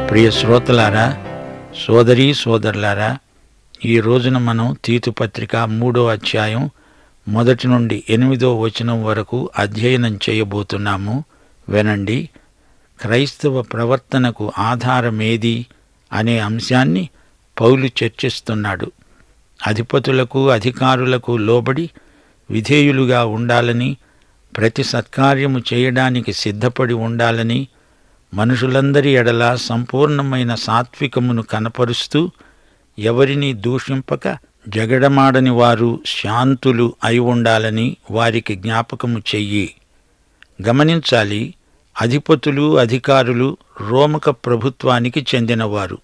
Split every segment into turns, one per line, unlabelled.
ప్రియ శ్రోతలారా, సోదరీ సోదరులారా, ఈ రోజున మనం తీతు పత్రిక 3వ అధ్యాయం 1 నుండి 8వ వచనం వరకు అధ్యయనం చేయబోతున్నాము. వినండి. క్రైస్తవ ప్రవర్తనకు ఆధారమేది అనే అంశాన్ని పౌలు చర్చిస్తున్నాడు. అధిపతులకు, అధికారులకు లోబడి విధేయులుగా ఉండాలని, ప్రతి సత్కార్యము చేయడానికి సిద్ధపడి ఉండాలని, మనుషులందరి ఎడల సంపూర్ణమైన సాత్వికమును కనపరుస్తూ ఎవరినీ దూషింపక జగడమాడని వారు శాంతులు అయి ఉండాలని వారికి జ్ఞాపకము చెయ్యి. గమనించాలి, అధిపతులు, అధికారులు రోమక ప్రభుత్వానికి చెందినవారు.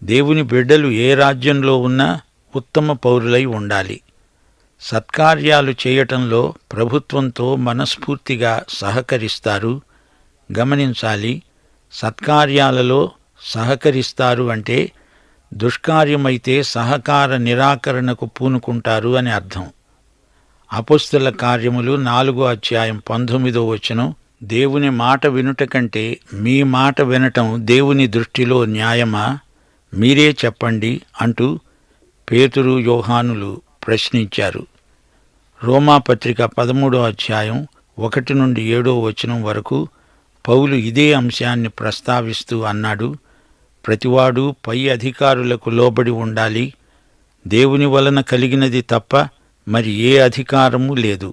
దేవుని బిడ్డలు ఏ రాజ్యంలో ఉన్నా ఉత్తమ పౌరులై ఉండాలి. సత్కార్యాలు చేయటంలో ప్రభుత్వంతో మనస్ఫూర్తిగా సహకరిస్తారు. గమనించాలి, సత్కార్యాలలో సహకరిస్తారు అంటే దుష్కార్యమైతే సహకార నిరాకరణకు పూనుకుంటారు అని అర్థం. అపొస్తలుల కార్యములు 4వ అధ్యాయం 19వ వచనం, దేవుని మాట వినుట కంటే మీ మాట వినటం దేవుని దృష్టిలో న్యాయమా? మీరే చెప్పండి అంటూ పేతురు, యోహానులు ప్రశ్నించారు. రోమాపత్రిక 13వ అధ్యాయం 1 నుండి 7వ వచనం వరకు పౌలు ఇదే అంశాన్ని ప్రస్తావిస్తూ అన్నాడు. ప్రతివాడు పై అధికారులకు లోబడి ఉండాలి. దేవుని వలన కలిగినది తప్ప మరి ఏ అధికారము లేదు.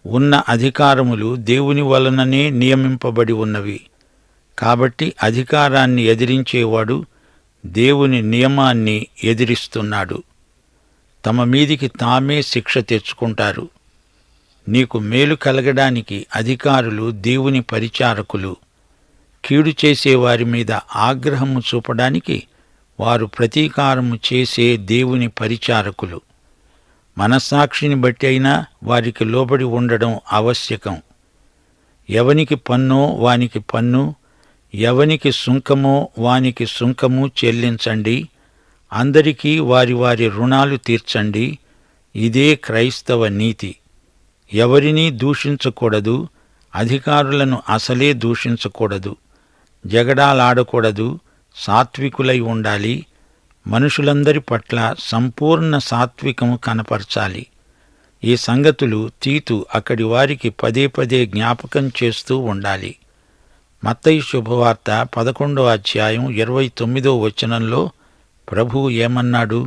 ఉన్న అధికారములు దేవుని వలననే నియమింపబడి ఉన్నవి. కాబట్టి అధికారాన్ని ఎదిరించేవాడు దేవుని నియమాన్ని ఎదిరిస్తున్నాడు. తమ మీదికి తామే శిక్ష తెచ్చుకుంటారు. నీకు మేలు కలగడానికి అధికారులు దేవుని పరిచారకులు. కీడు చేసేవారి మీద ఆగ్రహము చూపడానికి వారు ప్రతీకారము చేసే దేవుని పరిచారకులు. మనస్సాక్షిని బట్టి అయినా వారికి లోబడి ఉండడం ఆవశ్యకం. ఎవనికి పన్నో వానికి పన్ను, ఎవనికి సుంకమో వానికి సుంకము చెల్లించండి. అందరికీ వారి వారి రుణాలు తీర్చండి. ఇదే క్రైస్తవ నీతి. ఎవరినీ దూషించకూడదు. అధికారులను అసలే దూషించకూడదు. జగడాలాడకూడదు. సాత్వికులై ఉండాలి. మనుషులందరి పట్ల సంపూర్ణ సాత్వికము కనపరచాలి. ఈ సంగతులు తీతు అక్కడి వారికి పదే పదే జ్ఞాపకం చేస్తూ ఉండాలి. మత్తయి శుభవార్త 11వ అధ్యాయం 29వ వచనంలో ప్రభువు ఏమన్నాడు?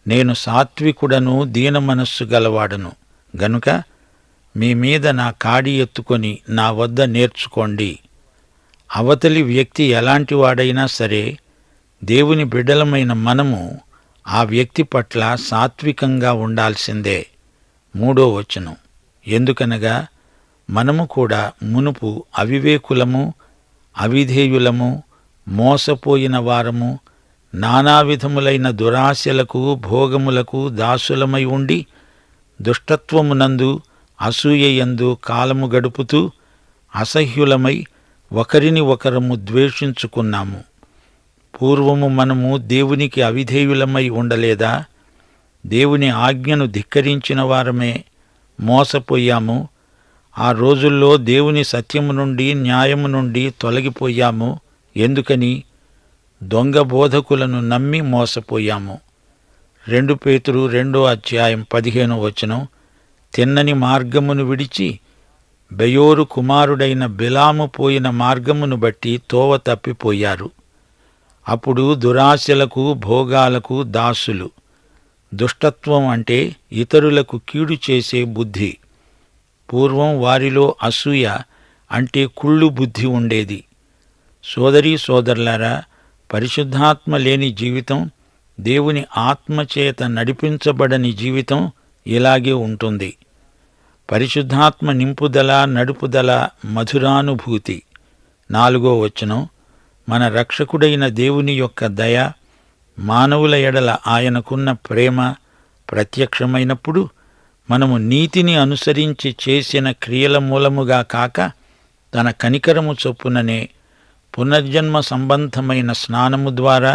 నేను సాత్వికుడను, దీన మనస్సు గలవాడను గనుక మీ మీద నా కాడి ఎత్తుకొని నా వద్ద నేర్చుకోండి. అవతలి వ్యక్తి ఎలాంటివాడైనా సరే, దేవుని బిడ్డలమైన మనము ఆ వ్యక్తి పట్ల సాత్వికంగా ఉండాల్సిందే. 3వ వచనం, ఎందుకనగా మనము కూడా మునుపు అవివేకులము, అవిధేయులము, మోసపోయిన వారము, నానా విధములైన దురాశలకు, భోగములకు దాసులమై ఉండి దుష్టత్వమునందు, అసూయయందు కాలము గడుపుతూ అసహ్యులమై ఒకరిని ఒకరము ద్వేషించుకున్నాము. పూర్వము మనము దేవునికి అవిధేయులమై ఉండలేదా? దేవుని ఆజ్ఞను ధిక్కరించిన వారమే మోసపోయాము. ఆ రోజుల్లో దేవుని సత్యము నుండి, న్యాయము నుండి తొలగిపోయాము. ఎందుకని? దొంగ బోధకులను నమ్మి మోసపోయాము. 2 పేతురు 2వ అధ్యాయం 15వ వచనం, తిన్నని మార్గమును విడిచి బెయోరు కుమారుడైన బిలాము పోయిన మార్గమును బట్టి తోవ తప్పిపోయారు. అప్పుడు దురాశలకు, భోగాలకు దాసులు. దుష్టత్వం అంటే ఇతరులకు కీడు చేసే బుద్ధి. పూర్వం వారిలో అసూయ అంటే కుళ్ళు బుద్ధి ఉండేది. సోదరీ సోదరులారా, పరిశుద్ధాత్మ లేని జీవితం, దేవుని ఆత్మచేత నడిపించబడని జీవితం ఇలాగే ఉంటుంది. పరిశుద్ధాత్మ నింపుదల, నడుపుదల, మధురానుభూతి. 4వ వచనం, మన రక్షకుడైన దేవుని యొక్క దయ, మానవుల ఎడల ఆయనకున్న ప్రేమ ప్రత్యక్షమైనప్పుడు మనము నీతిని అనుసరించి చేసిన క్రియల మూలముగా కాక తన కనికరము చొప్పుననే పునర్జన్మ సంబంధమైన స్నానము ద్వారా,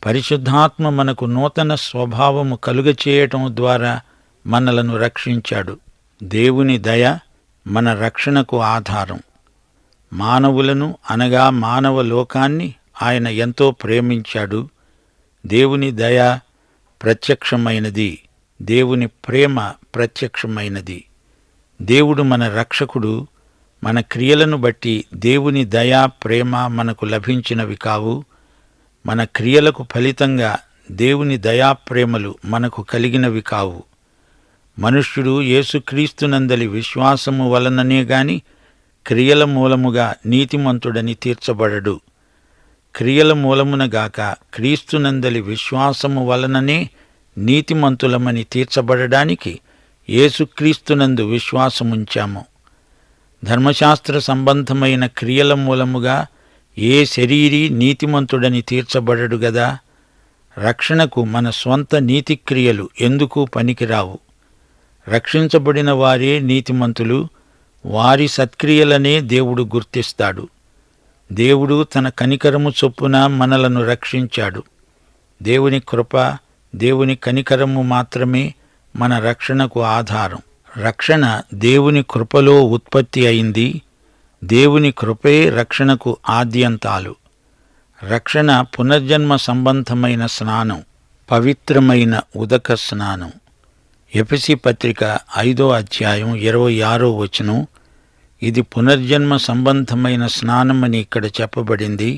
పరిశుద్ధాత్మ మనకు నూతన స్వభావము కలుగచేయటం ద్వారా మనలను రక్షించాడు. దేవుని దయ మన రక్షణకు ఆధారం. మానవులను అనగా మానవ లోకాన్ని ఆయన ఎంతో ప్రేమించాడు. దేవుని దయ ప్రత్యక్షమైనది, దేవుని ప్రేమ ప్రత్యక్షమైనది. దేవుడు మన రక్షకుడు. మన క్రియలను బట్టి దేవుని దయా ప్రేమ మనకు లభించినవి కావు. మన క్రియలకు ఫలితంగా దేవుని దయా ప్రేమలు మనకు కలిగినవి కావు. మనుష్యుడు యేసుక్రీస్తునందలి విశ్వాసము వలననే గాని క్రియల మూలముగా నీతిమంతుడని తీర్చబడడు. క్రియల మూలమునగాక క్రీస్తునందలి విశ్వాసము వలననే నీతిమంతులమని తీర్చబడడానికి యేసుక్రీస్తునందు విశ్వాసముంచాము. ధర్మశాస్త్ర సంబంధమైన క్రియల మూలముగా ఏ శరీరీ నీతిమంతుడని తీర్చబడడు గదా. రక్షణకు మన స్వంత నీతిక్రియలు ఎందుకు పనికిరావు. రక్షించబడిన వారే నీతిమంతులు. వారి సత్క్రియలనే దేవుడు గుర్తిస్తాడు. దేవుడు తన కనికరము చొప్పున మనలను రక్షించాడు. దేవుని కృప, దేవుని కనికరము మాత్రమే మన రక్షణకు ఆధారం. రక్షణ దేవుని కృపలో ఉత్పత్తి అయింది. దేవుని కృపే రక్షణకు ఆద్యంతాలు. రక్షణ పునర్జన్మ సంబంధమైన స్నానం, పవిత్రమైన ఉదక స్నానం. ఎఫెసీ పత్రిక 5వ అధ్యాయం 26వ వచనం. ఇది పునర్జన్మ సంబంధమైన స్నానమని ఇక్కడ చెప్పబడింది.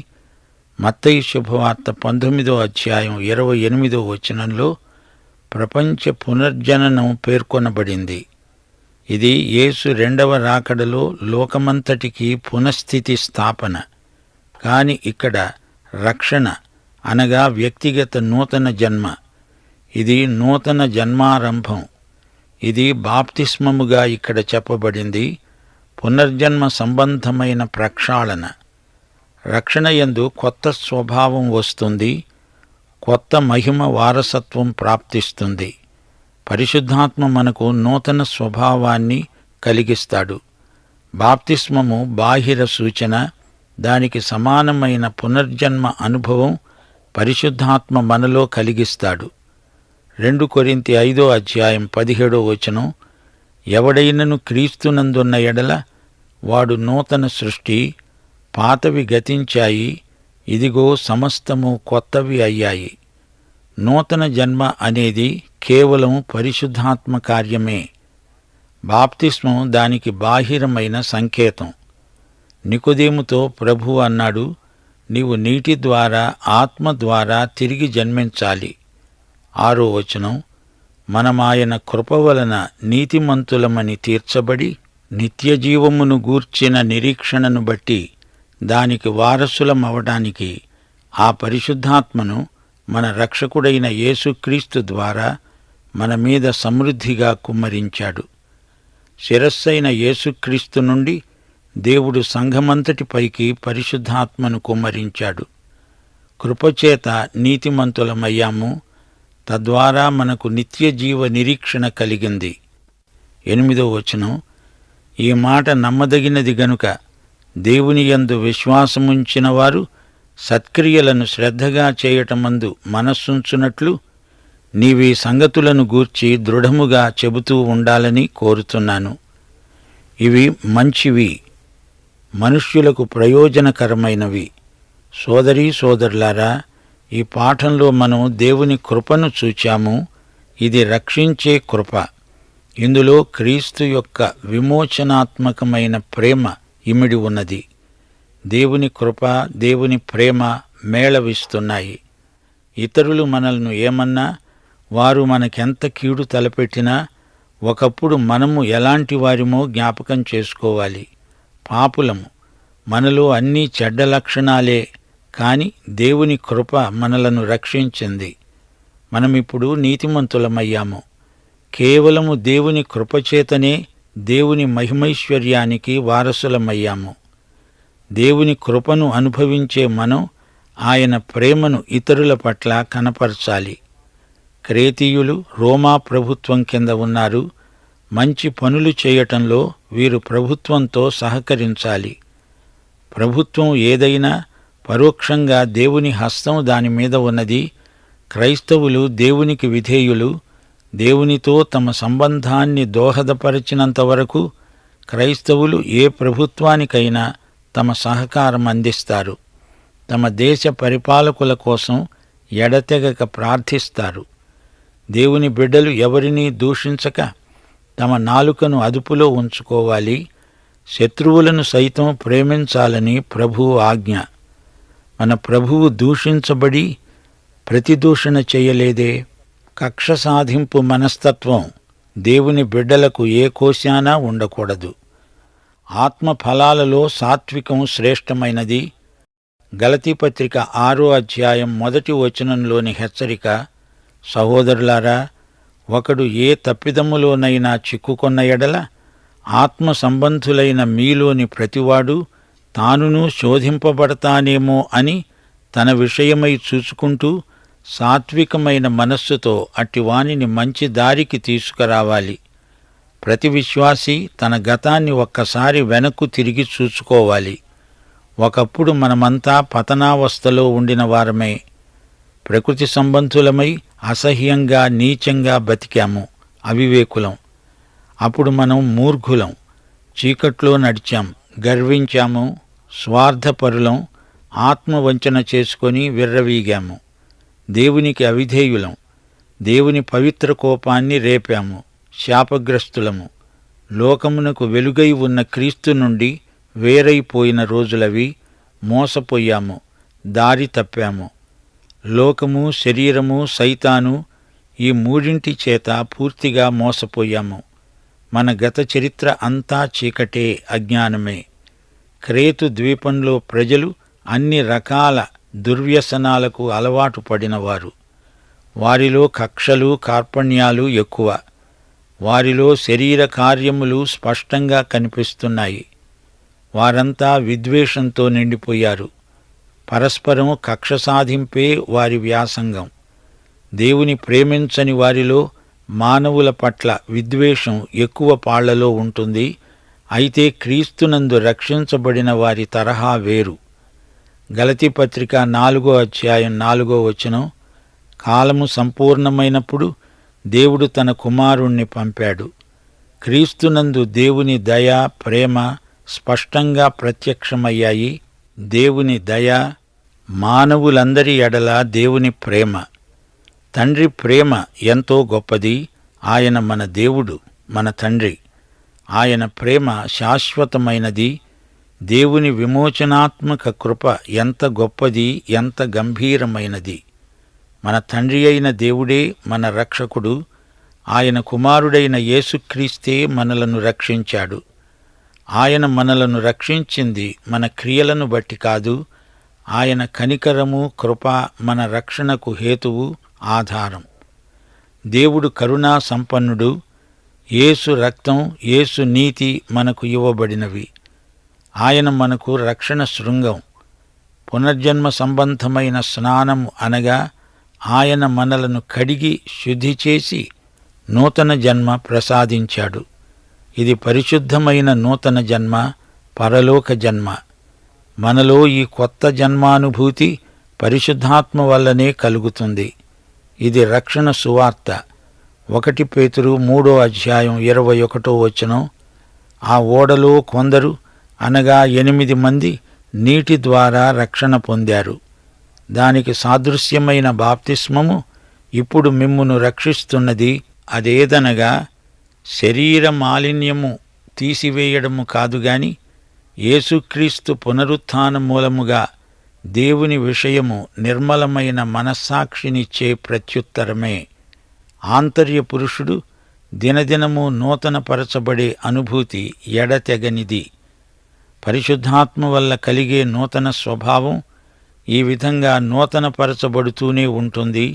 మత్తయి శుభవార్త 19వ అధ్యాయం 28వ వచనంలో ప్రపంచ పునర్జననం పేర్కొనబడింది. ఇది యేసు రెండవ రాకడలో లోకమంతటికీ పునఃస్థితి స్థాపన. కాని ఇక్కడ రక్షణ అనగా వ్యక్తిగత నూతన జన్మ. ఇది నూతన జన్మారంభం. ఇది బాప్తిస్మముగా ఇక్కడ చెప్పబడింది. పునర్జన్మ సంబంధమైన ప్రక్షాళన. రక్షణ యందు కొత్త స్వభావం వస్తుంది. కొత్త మహిమ వారసత్వం ప్రాప్తిస్తుంది. పరిశుద్ధాత్మ మనకు నూతన స్వభావాన్ని కలిగిస్తాడు. బాప్తిస్మము బాహిర సూచన. దానికి సమానమైన పునర్జన్మ అనుభవం పరిశుద్ధాత్మ మనలో కలిగిస్తాడు. 2 కొరింథీ 5వ అధ్యాయం 17వ వచనం. ఎవడైనను క్రీస్తునందున్న ఎడల వాడు నూతన సృష్టి, పాతవి గతించాయి, ఇదిగో సమస్తము కొత్తవి అయ్యాయి. నూతన జన్మ అనేది కేవలం పరిశుద్ధాత్మ కార్యమే. బాప్తిస్మం దానికి బాహిరమైన సంకేతం. నికోదేముతో ప్రభువు అన్నాడు, నీవు నీటి ద్వారా ఆత్మ ద్వారా తిరిగి జన్మించాలి. 6వ వచనం. మనమాయన కృప వలన నీతిమంతులమని తీర్చబడి నిత్యజీవమును గూర్చిన నిరీక్షణను బట్టి దానికి వారసులమవడానికి ఆ పరిశుద్ధాత్మను మన రక్షకుడైన యేసుక్రీస్తు ద్వారా మన మీద సమృద్ధిగా కుమ్మరించాడు. శిరస్సైన యేసుక్రీస్తు నుండి దేవుడు సంఘమంతటిపైకి పరిశుద్ధాత్మను కుమ్మరించాడు. కృపచేత నీతిమంతులమయ్యాము. తద్వారా మనకు నిత్యజీవ నిరీక్షణ కలిగింది. 8వ వచనం. ఈ మాట నమ్మదగినది గనుక దేవుని యందు విశ్వాసముంచిన వారు సత్క్రియలను శ్రద్ధగా చేయటమందు మనస్సుంచునట్లు నీవీ సంగతులను గూర్చి దృఢముగా చెబుతూ ఉండాలని కోరుతున్నాను. ఇవి మంచివి, మనుష్యులకు ప్రయోజనకరమైనవి. సోదరీ సోదరులారా, ఈ పాఠంలో మనం దేవుని కృపను చూచాము. ఇది రక్షించే కృప. ఇందులో క్రీస్తు యొక్క విమోచనాత్మకమైన ప్రేమ ఇమిడి ఉన్నది. దేవుని కృప, దేవుని ప్రేమ మేళవిస్తున్నాయి. ఇతరులు మనల్ని ఏమన్నా, వారు మనకెంత కీడు తలపెట్టినా ఒకప్పుడు మనము ఎలాంటి వారిమో జ్ఞాపకం చేసుకోవాలి. పాపులము, మనలో అన్నీ చెడ్డ లక్షణాలే. కాని దేవుని కృప మనలను రక్షించింది. మనమిప్పుడు నీతిమంతులమయ్యాము. కేవలము దేవుని కృపచేతనే దేవుని మహిమైశ్వర్యానికి వారసులమయ్యాము. దేవుని కృపను అనుభవించే మనం ఆయన ప్రేమను ఇతరుల పట్ల కనపరచాలి. క్రేతీయులు రోమా ప్రభుత్వం కింద ఉన్నారు. మంచి పనులు చేయటంలో వీరు ప్రభుత్వంతో సహకరించాలి. ప్రభుత్వం ఏదైనా పరోక్షంగా దేవుని హస్తం దాని మీద ఉన్నది. క్రైస్తవులు దేవునికి విధేయులు. దేవునితో తమ సంబంధాన్ని దోహదపరిచినంత వరకు క్రైస్తవులు ఏ ప్రభుత్వానికైనా తమ సహకారం అందిస్తారు. తమ దేశ పరిపాలకుల కోసం ఎడతెగక ప్రార్థిస్తారు. దేవుని బిడ్డలు ఎవరినీ దూషించక తమ నాలుకను అదుపులో ఉంచుకోవాలి. శత్రువులను సైతం ప్రేమించాలని ప్రభువు ఆజ్ఞ. మన ప్రభువు దూషించబడి ప్రతిదూషణ చేయలేదే. కక్ష సాధింపు మనస్తత్వం దేవుని బిడ్డలకు ఏ కోశానా ఉండకూడదు. ఆత్మ ఫలాలలో సాత్వికం శ్రేష్టమైనది. గలతీపత్రిక 6వ అధ్యాయం 1వ వచనంలోని హెచ్చరిక, సహోదరులారా, ఒకడు ఏ తప్పిదములోనైనా చిక్కుకొన్న ఎడల ఆత్మ సంబంధులైన మీలోని ప్రతివాడు తానును శోధింపబడతానేమో అని తన విషయమై చూచుకుంటూ సాత్వికమైన మనస్సుతో అట్టివానిని మంచి దారికి తీసుకురావాలి. ప్రతి విశ్వాసి తన గతాన్ని ఒక్కసారి వెనక్కు తిరిగి చూసుకోవాలి. ఒకప్పుడు మనమంతా పతనావస్థలో ఉండిన వారమే. ప్రకృతి సంబంధులమై అసహ్యంగా నీచంగా బతికాము, అవివేకులం. అప్పుడు మనం మూర్ఖులం, చీకట్లో నడిచాం, గర్వించాము, స్వార్థపరులం, ఆత్మవంచన చేసుకొని విర్రవీగాము. దేవునికి అవిధేయులం, దేవుని పవిత్ర కోపాన్ని రేపాము, శాపగ్రస్తులము. లోకమునకు వెలుగై ఉన్న క్రీస్తు నుండి వేరైపోయిన రోజులవి. మోసపోయాము, దారి తప్పాము. లోకము, శరీరము, సైతాను, ఈ మూడింటి చేత పూర్తిగా మోసపోయాము. మన గత చరిత్ర అంతా చీకటే, అజ్ఞానమే. క్రేతు ద్వీపంలో ప్రజలు అన్ని రకాల దుర్వ్యసనాలకు అలవాటు పడినవారు. వారిలో కక్షలు, కార్పణ్యాలు ఎక్కువ. వారిలో శరీర కార్యములు స్పష్టంగా కనిపిస్తున్నాయి. వారంతా విద్వేషంతో నిండిపోయారు. పరస్పరం కక్ష సాధింపే వారి వ్యాసంగం. దేవుని ప్రేమించని వారిలో మానవుల పట్ల విద్వేషం ఎక్కువ పాళ్లలో ఉంటుంది. అయితే క్రీస్తునందు రక్షించబడిన వారి తరహా వేరు. గలతీపత్రిక 4వ అధ్యాయం 4వ వచనం, కాలము సంపూర్ణమైనప్పుడు దేవుడు తన కుమారుణ్ణి పంపాడు. క్రీస్తునందు దేవుని దయ, ప్రేమ స్పష్టంగా ప్రత్యక్షమయ్యాయి. దేవుని దయ, మానవులందరి ఎడల దేవుని ప్రేమ. తండ్రి ప్రేమ ఎంతో గొప్పది. ఆయన మన దేవుడు, మన తండ్రి. ఆయన ప్రేమ శాశ్వతమైనది. దేవుని విమోచనాత్మక కృప ఎంత గొప్పది, ఎంత గంభీరమైనది. మన తండ్రి అయిన దేవుడే మన రక్షకుడు. ఆయన కుమారుడైన యేసుక్రీస్తే మనలను రక్షించాడు. ఆయన మనలను రక్షించింది మన క్రియలను బట్టి కాదు. ఆయన కనికరము, కృప మన రక్షణకు హేతువు, ఆధారం. దేవుడు కరుణా సంపన్నుడు. యేసు రక్తం, యేసు నీతి మనకు ఇవ్వబడినవి. ఆయన మనకు రక్షణ శృంగం. పునర్జన్మ సంబంధమైన స్నానము అనగా ఆయన మనలను కడిగి శుద్ధి చేసి నూతన జన్మ ప్రసాదించాడు. ఇది పరిశుద్ధమైన నూతన జన్మ, పరలోక జన్మ. మనలో ఈ కొత్త జన్మానుభూతి పరిశుద్ధాత్మ వల్లనే కలుగుతుంది. ఇది రక్షణ సువార్త. 1 పేతురు 3వ అధ్యాయం 21వ వచనం, ఆ ఓడలో కొందరు అనగా 8 మంది నీటి ద్వారా రక్షణ పొందారు. దానికి సాదృశ్యమైన బాప్తిస్మము ఇప్పుడు మిమ్మును రక్షిస్తున్నది. అదేదనగా శరీర మాలిన్యము తీసివేయడము కాదుగాని యేసుక్రీస్తు పునరుత్థాన మూలముగా దేవుని విషయము నిర్మలమైన మనస్సాక్షినిచ్చే ప్రత్యుత్తరమే. ఆంతర్య పురుషుడు దినదినము నూతనపరచబడే అనుభూతి ఎడతెగనిది. పరిశుద్ధాత్మ వల్ల కలిగే నూతన స్వభావం ఈ విధంగా నూతనపరచబడుతూనే ఉంటుంది.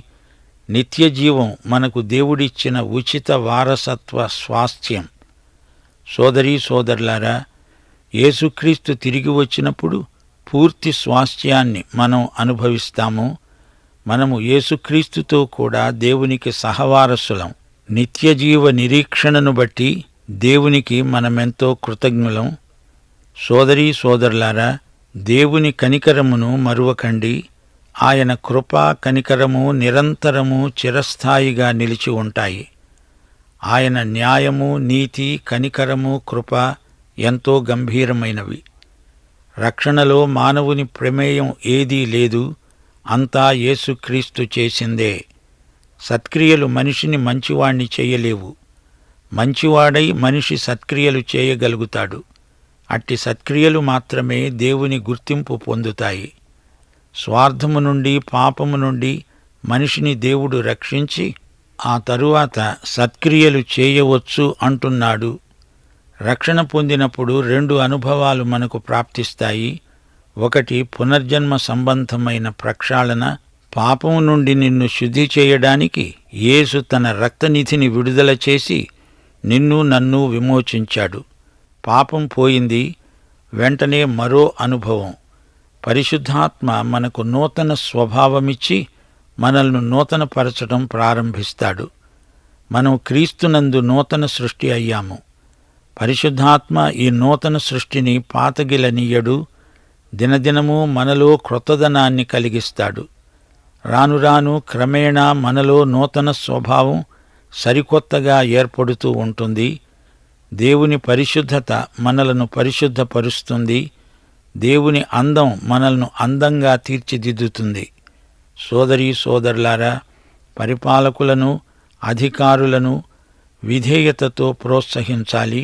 నిత్యజీవం మనకు దేవుడిచ్చిన ఉచిత వారసత్వ స్వాస్థ్యం. సోదరీ సోదరులారా, యేసుక్రీస్తు తిరిగి వచ్చినప్పుడు పూర్తి స్వాస్థ్యాన్ని మనం అనుభవిస్తాము. మనము యేసుక్రీస్తుతో కూడా దేవునికి సహవారసులం. నిత్యజీవ నిరీక్షణను బట్టి దేవునికి మనమెంతో కృతజ్ఞులం. సోదరీ సోదరులారా, దేవుని కనికరమును మరువకండి. ఆయన కృపా కనికరము నిరంతరము చిరస్థాయిగా నిలిచి ఉంటాయి. ఆయన న్యాయము, నీతి, కనికరము, కృప ఎంతో గంభీరమైనవి. రక్షణలో మానవుని ప్రమేయం ఏదీ లేదు, అంతా యేసుక్రీస్తు చేసిందే. సత్క్రియలు మనిషిని మంచివాణ్ణి చేయలేవు. మంచివాడై మనిషి సత్క్రియలు చేయగలుగుతాడు. అట్టి సత్క్రియలు మాత్రమే దేవుని గుర్తింపు పొందుతాయి. స్వార్థము నుండి, పాపము నుండి మనిషిని దేవుడు రక్షించి ఆ తరువాత సత్క్రియలు చేయవచ్చు అంటున్నాడు. రక్షణ పొందినప్పుడు 2 అనుభవాలు మనకు ప్రాప్తిస్తాయి. ఒకటి, పునర్జన్మ సంబంధమైన ప్రక్షాళన. పాపము నుండి నిన్ను శుద్ధి చేయడానికి యేసు తన రక్తనిధిని విడుదల చేసి నిన్ను నన్ను విమోచించాడు. పాపం పోయింది. వెంటనే మరో అనుభవం. పరిశుద్ధాత్మ మనకు నూతన స్వభావమిచ్చి మనల్ని నూతనపరచడం ప్రారంభిస్తాడు. మనం క్రీస్తునందు నూతన సృష్టి అయ్యాము. పరిశుద్ధాత్మ ఈ నూతన సృష్టిని పాతగిలనీయడు. దినదినము మనలో క్రొత్తదనాన్ని కలిగిస్తాడు. రాను రాను క్రమేణా మనలో నూతన స్వభావం సరికొత్తగా ఏర్పడుతూ ఉంటుంది. దేవుని పరిశుద్ధత మనలను పరిశుద్ధపరుస్తుంది. దేవుని అందం మనల్ని అందంగా తీర్చిదిద్దుతుంది. సోదరీ సోదరులారా, పరిపాలకులను, అధికారులను విధేయతతో ప్రోత్సహించాలి.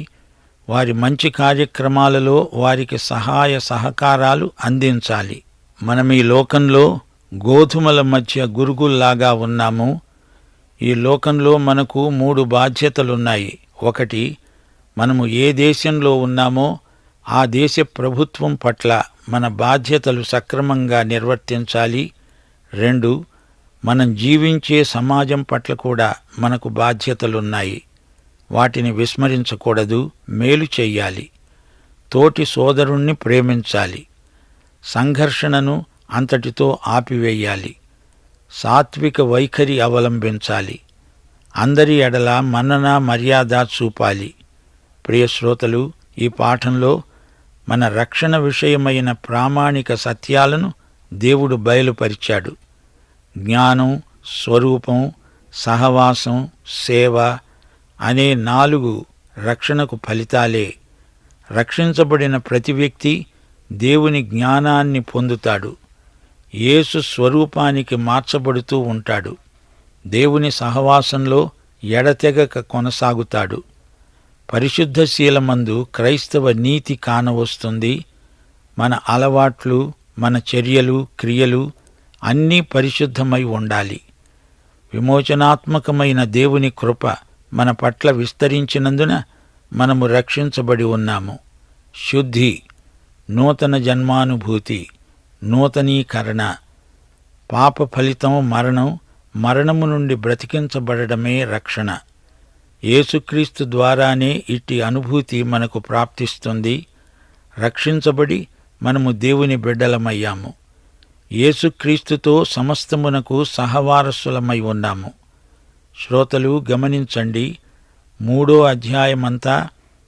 వారి మంచి కార్యక్రమాలలో వారికి సహాయ సహకారాలు అందించాలి. మనం ఈ లోకంలో గోధుమల మధ్య గురుగుల్లాగా ఉన్నాము. ఈ లోకంలో మనకు 3 బాధ్యతలున్నాయి. ఒకటి, మనము ఏ దేశంలో ఉన్నామో ఆ దేశ ప్రభుత్వం పట్ల మన బాధ్యతలు సక్రమంగా నిర్వర్తించాలి. 2, మనం జీవించే సమాజం పట్ల కూడా మనకు బాధ్యతలున్నాయి. వాటిని విస్మరించకూడదు, మేలు చెయ్యాలి. తోటి సోదరుణ్ణి ప్రేమించాలి. సంఘర్షణను అంతటితో ఆపివేయాలి. సాత్విక వైఖరి అవలంబించాలి. అందరి ఎడల మన్నన మర్యాద చూపాలి. ప్రియ శ్రోతలు, ఈ పాఠంలో మన రక్షణ విషయమైన ప్రామాణిక సత్యాలను దేవుడు బయలుపరిచాడు. జ్ఞానం, స్వరూపం, సహవాసం, సేవ అనే 4 రక్షణకు ఫలితాలే. రక్షించబడిన ప్రతి వ్యక్తి దేవుని జ్ఞానాన్ని పొందుతాడు. యేసు స్వరూపానికి మార్చబడుతూ ఉంటాడు. దేవుని సహవాసంలో ఎడతెగక కొనసాగుతాడు. పరిశుద్ధశీలమందు క్రైస్తవ నీతి కానవస్తుంది. మన అలవాట్లు, మన చర్యలు, క్రియలు అన్నీ పరిశుద్ధమై ఉండాలి. విమోచనాత్మకమైన దేవుని కృప మన పట్ల విస్తరించినందున మనము రక్షించబడి ఉన్నాము. శుద్ధి, నూతన జన్మానుభూతి, నూతనీకరణ. పాప ఫలితం మరణం. మరణము నుండి బ్రతికించబడమే రక్షణ. యేసుక్రీస్తు ద్వారానే ఇట్టి అనుభూతి మనకు ప్రాప్తిస్తుంది. రక్షించబడి మనము దేవుని బిడ్డలమయ్యాము. యేసుక్రీస్తుతో సమస్తమునకు సహవారసులమై ఉన్నాము. శ్రోతలు గమనించండి, 3వ అధ్యాయమంతా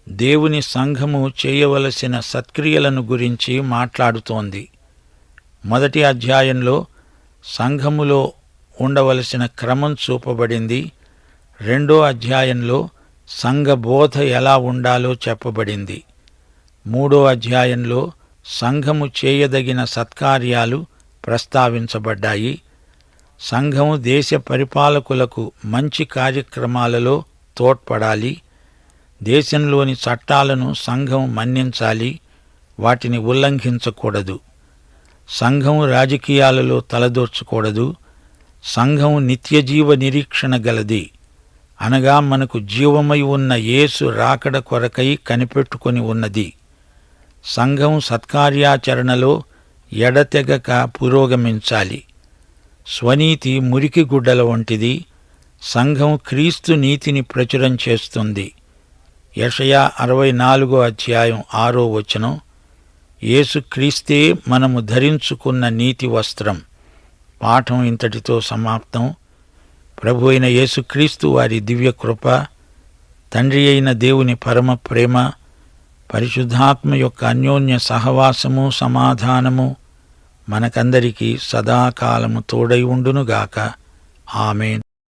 దేవుని సంఘము చేయవలసిన సత్క్రియలను గురించి మాట్లాడుతోంది. మొదటి అధ్యాయంలో సంఘములో ఉండవలసిన క్రమం చూపబడింది. 2వ అధ్యాయంలో సంఘ బోధ ఎలా ఉండాలో చెప్పబడింది. 3వ అధ్యాయంలో సంఘము చేయదగిన సత్కార్యాలు ప్రస్తావించబడ్డాయి. సంఘం దేశ పరిపాలకులకు మంచి కార్యక్రమాలలో తోడ్పడాలి. దేశంలోని చట్టాలను సంఘం మన్నించాలి, వాటిని ఉల్లంఘించకూడదు. సంఘం రాజకీయాలలో తలదూర్చకూడదు. సంఘం నిత్యజీవ నిరీక్షణ గలది, అనగా మనకు జీవమై ఉన్న యేసు రాకడ కొరకై కనిపెట్టుకొని ఉన్నది. సంఘం సత్కార్యాచరణలో ఎడతెగక పురోగమించాలి. స్వనీతి మురికి గుడ్డల వంటిది. సంఘం క్రీస్తు నీతిని ప్రచురం చేస్తుంది. యెషయా 64వ అధ్యాయం 6వ వచనం, యేసుక్రీస్తే మనము ధరించుకున్న నీతి వస్త్రం. పాఠం ఇంతటితో సమాప్తం. ప్రభు అయిన యేసుక్రీస్తు వారి దివ్య కృప, తండ్రి అయిన దేవుని పరమ ప్రేమ, పరిశుద్ధాత్మ యొక్క అన్యోన్య సహవాసము, సమాధానము మనకందరికీ సదాకాలము తోడై ఉండునుగాక. ఆమేన్.